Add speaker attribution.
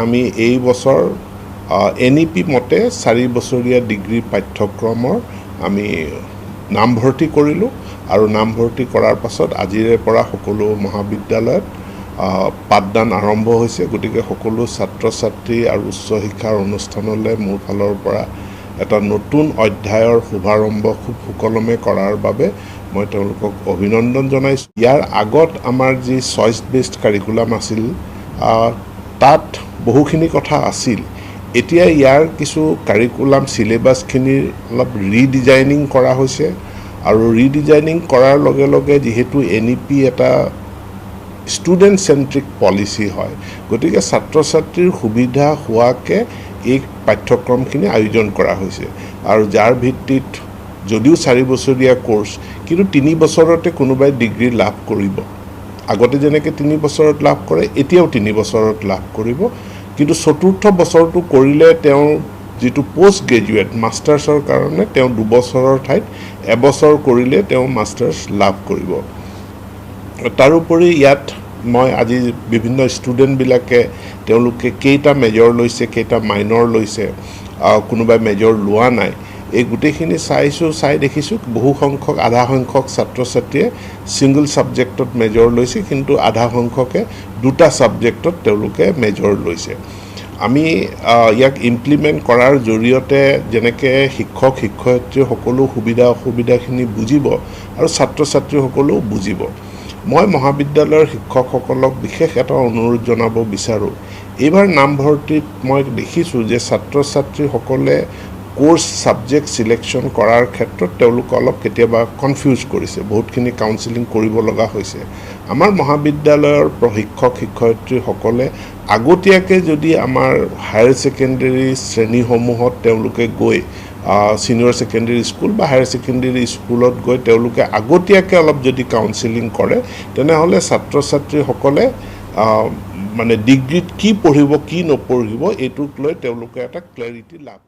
Speaker 1: আমি এই বছৰ NEP মতে 4 বছৰীয়া ডিগ্ৰী পাঠ্যক্ৰমৰ আমি নামভৰ্তি কৰিলোঁ আৰু নামভৰ্তি কৰাৰ পাছত আজিৰে পৰা সকলো মহাবিদ্যালয়ত পাঠদান আৰম্ভ হৈছে গতিকে সকলো ছাত্ৰ ছাত্ৰী আৰু উচ্চ শিক্ষাৰ অনুষ্ঠানলৈ মোৰ ফালৰ পৰা এটা নতুন অধ্যায়ৰ শুভাৰম্ভ খুব সুকলমে কৰাৰ বাবে মই তেওঁলোকক অভিনন্দন জনাইছোঁ ইয়াৰ আগত আমাৰ যি চইচ বেছড কাৰিকুলাম আছিল তাত বহুখিনি কথা আছিল এতিয়া ইয়াৰ কিছু কাৰিকুলাম সিলেবাছখিনিৰ অলপ ৰিডিজাইনিং কৰা হৈছে আৰু ৰিডিজাইনিং কৰাৰ লগে লগে যেহেতু NEP এটা ষ্টুডেণ্ট চেন্ট্ৰিক পলিচি হয় গতিকে ছাত্ৰ ছাত্ৰীৰ সুবিধা হোৱাকে এই পাঠ্যক্ৰমখিনি আয়োজন কৰা হৈছে আৰু যাৰ ভিত্তিত যদিও 4 বছৰীয়া কোৰ্স কিন্তু 3 বছৰতে কোনোবাই ডিগ্ৰী লাভ কৰিব আগতে যেনেকৈ 3 বছৰত লাভ কৰে এতিয়াও 3 বছৰত লাভ কৰিব কিন্তু চতুৰ্থ বছৰটো কৰিলে তেওঁ যেটো পোষ্ট গ্ৰেজুৱেট মাষ্টাৰ্ছৰ কাৰণে তেওঁ 2 বছৰৰ ঠাইত এবছৰ কৰিলে তেওঁ মাষ্টাৰ্ছ লাভ কৰিব তাৰোপৰি ইয়াত মই আজি বিভিন্ন ষ্টুডেণ্টবিলাকে তেওঁলোকে কেইটা মেজৰ লৈছে কেইটা মাইনৰ লৈছে কোনোবাই মেজৰ লোৱা নাই এই গোটেইখিনি চাই দেখিছোঁ বহু সংখ্যক আধা সংখ্যক ছাত্ৰ ছাত্ৰীয়ে সিঙ্গল সাবজেক্টত মেজৰ লৈছে কিন্তু আধা সংখ্যকে দুটা সাবজেক্টত তেওঁলোকে মেজৰ লৈছে আমি ইয়াক ইমপ্লিমেন্ট কৰাৰ জৰিয়তে যেনেকৈ শিক্ষক শিক্ষয়িত্ৰী সকলো সুবিধা অসুবিধাখিনি বুজিব আৰু ছাত্ৰ ছাত্ৰী সকলো বুজিব মই মহাবিদ্যালয়ৰ শিক্ষকসকলক বিশেষ এটা অনুৰোধ জনাব বিচাৰোঁ এইবাৰ নামভৰ্তিত মই দেখিছোঁ যে ছাত্ৰ ছাত্ৰীসকলে কোৰ্স সাবজেক্ট সিলেকশন কৰাৰ ক্ষেত্ৰত তেওঁলোক অলপ কেতিয়াবা কনফিউজ কৰিছে বহুতখিনি কাউন্সেলিং কৰিব লগা হৈছে আমাৰ মহাবিদ্যালয়ৰ প্ৰশিক্ষক শিক্ষয়িত্ৰীসকলে আগতীয়াকে যদি আমাৰ হায়াৰ সেকেন্ডাৰী শ্ৰেণীসমূহত তেওঁলোকে গৈ সিনিয়ৰ সেকেন্ডাৰী স্কুল বা হায়াৰ সেকেন্ডাৰী স্কুলত গৈ তেওঁলোকে আগতীয়াকে অলপ যদি কাউন্সেলিং কৰে তেনেহলে ছাত্ৰ ছাত্ৰীসকলে মানে ডিগ্ৰীত কি পঢ়িব কি নপঢ়িব এটুক লৈ তেওঁলোকে এটা ক্লাৰিটি লাভ